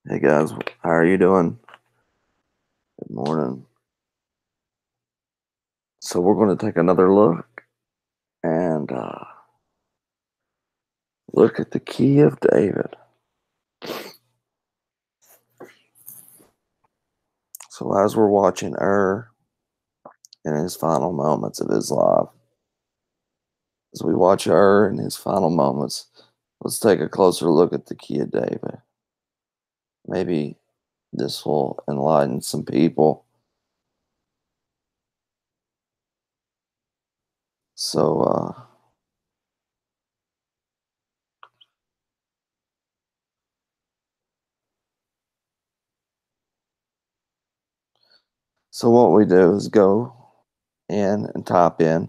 Hey guys, how are you doing? Good morning. So we're going to take another look and look at the key of David. So as we're watching in his final moments of his life, as we watch in his final moments, let's take a closer look at the key of David. Maybe this will enlighten some people. So, so what we do is go in and type in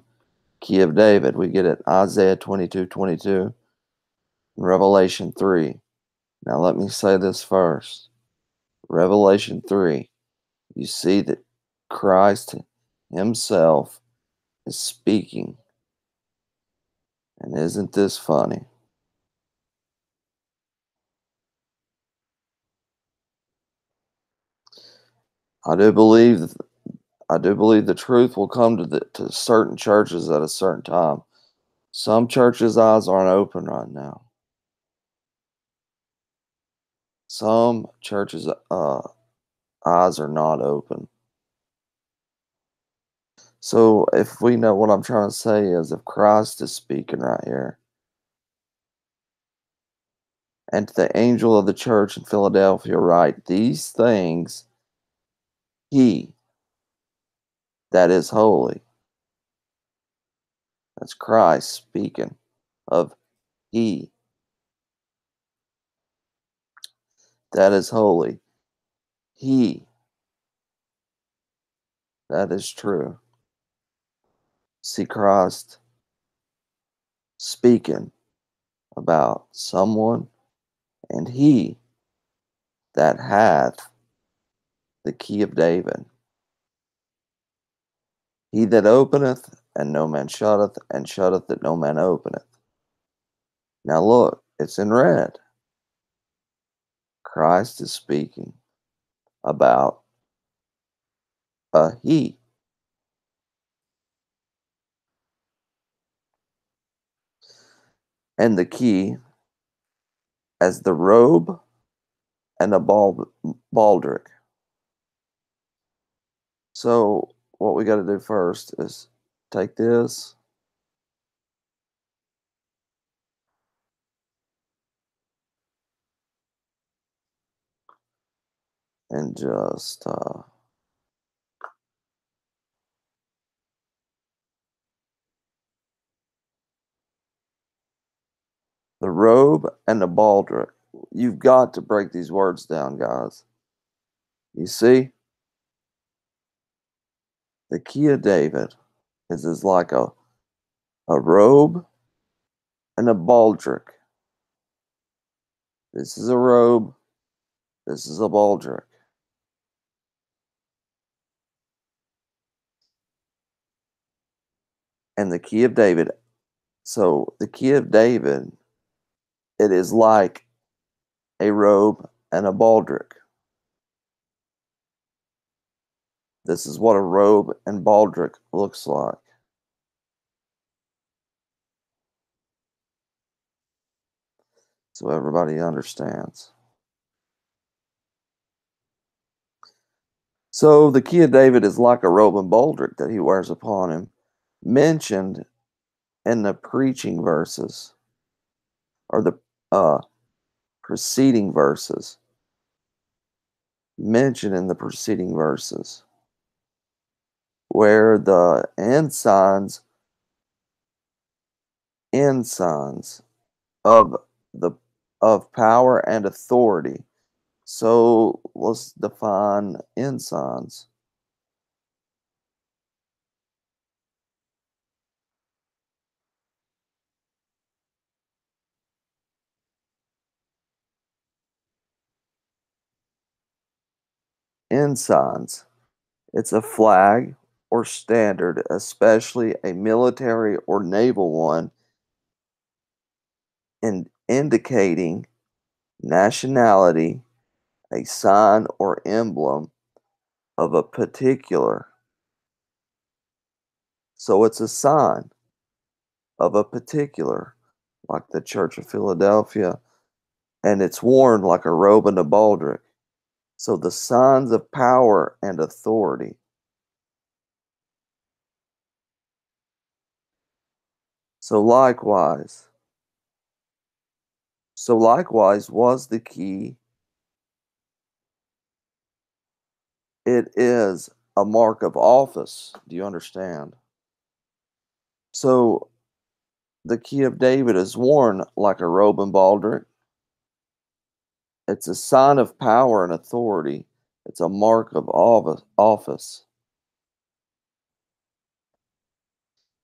key of David. We get it Isaiah 22:22 and Revelation 3. Now, let me say this first. Revelation 3, you see that Christ Himself is speaking. And isn't this funny? I do believe I do believe the truth will come to certain churches at a certain time. Some churches' eyes aren't open right now. Some churches' eyes are not open. So if we know what I'm trying to say is if Christ is speaking right here, and to the angel of the church in Philadelphia write, these things he that is holy. That's Christ speaking of he that is holy. He that is true. See Christ speaking about someone and he that hath the key of David. He that openeth and no man shutteth, and shutteth that no man openeth. Now look, it's in red. Christ is speaking about a he. And the key as the robe and a baldric. So what we got to do first is take this and just the robe and the baldric. You've got to break these words down, guys. You see, the key of David is like a robe and a baldric. This is a robe. This is a baldric. And the key of David. So the key of David, it is like a robe and a baldric. This is what a robe and baldric looks like. So everybody understands. So the key of David is like a robe and baldric that he wears upon him, mentioned in the preaching verses or the uh, preceding verses. Mentioned in the preceding verses, where the ensigns of the of power and authority. So let's define ensigns. Ensigns. It's a flag or standard, especially a military or naval one, in indicating nationality a sign or emblem of a particular. So it's a sign of a particular, like the Church of Philadelphia, and it's worn like a robe and a baldric. So the signs of power and authority. So likewise, was the key. It is a mark of office. Do you understand? So the key of David is worn like a robe and baldric. It's a sign of power and authority. It's a mark of office,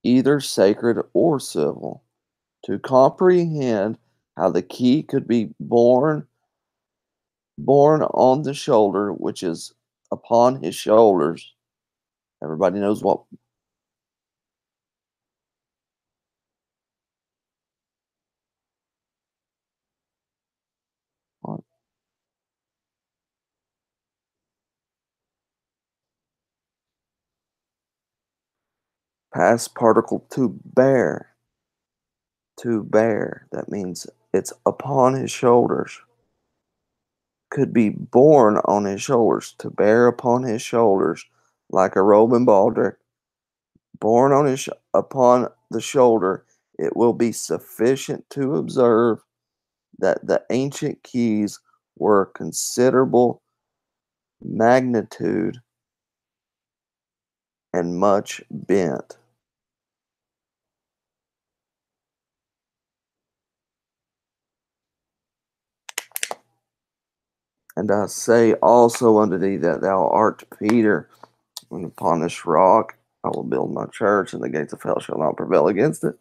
either sacred or civil. To comprehend how the key could be borne on the shoulder, which is upon his shoulders. Everybody knows what past particle to bear. To bear. That means it's upon his shoulders. Could be borne on his shoulders. To bear upon his shoulders, like a robe and baldric, borne on upon the shoulder. It will be sufficient to observe that the ancient keys were considerable magnitude and much bent. And I say also unto thee that thou art Peter, and upon this rock I will build my church, and the gates of hell shall not prevail against it.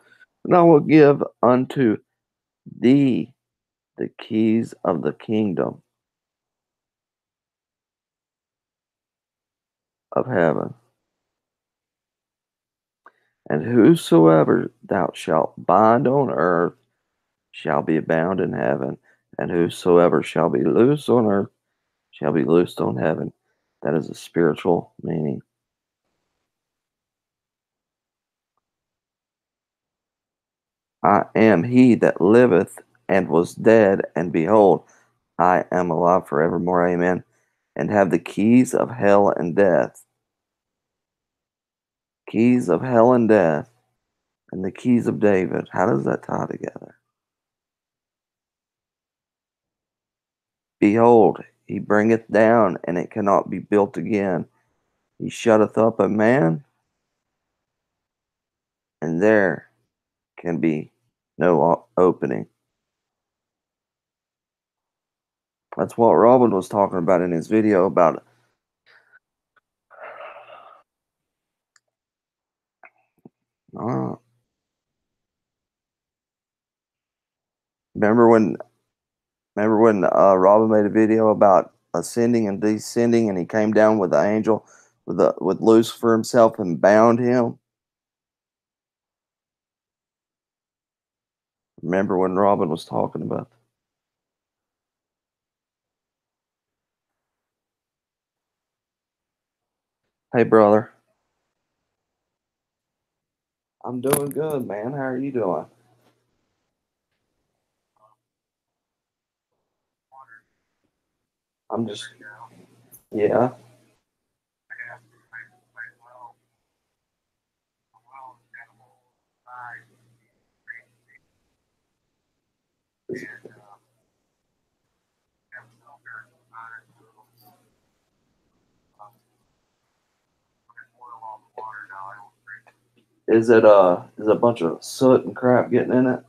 And I will give unto thee the keys of the kingdom of heaven. And whosoever thou shalt bind on earth shall be bound in heaven, and whosoever shall be loosed on earth shall be loosed on heaven. That is a spiritual meaning. I am he that liveth and was dead, and behold, I am alive forevermore. Amen. And have the keys of hell and death. Keys of hell and death, and the keys of David. How does that tie together? Behold, he bringeth down, and it cannot be built again. He shutteth up a man, and there can be no opening. That's what Robin was talking about in his video about. Uh, remember when Robin made a video about ascending and descending, and he came down with the angel with Lucifer himself and bound him? Remember when Robin was talking about that? Hey brother, I'm doing good, man. How are you doing? I'm just yeah. Is a bunch of soot and crap getting in it?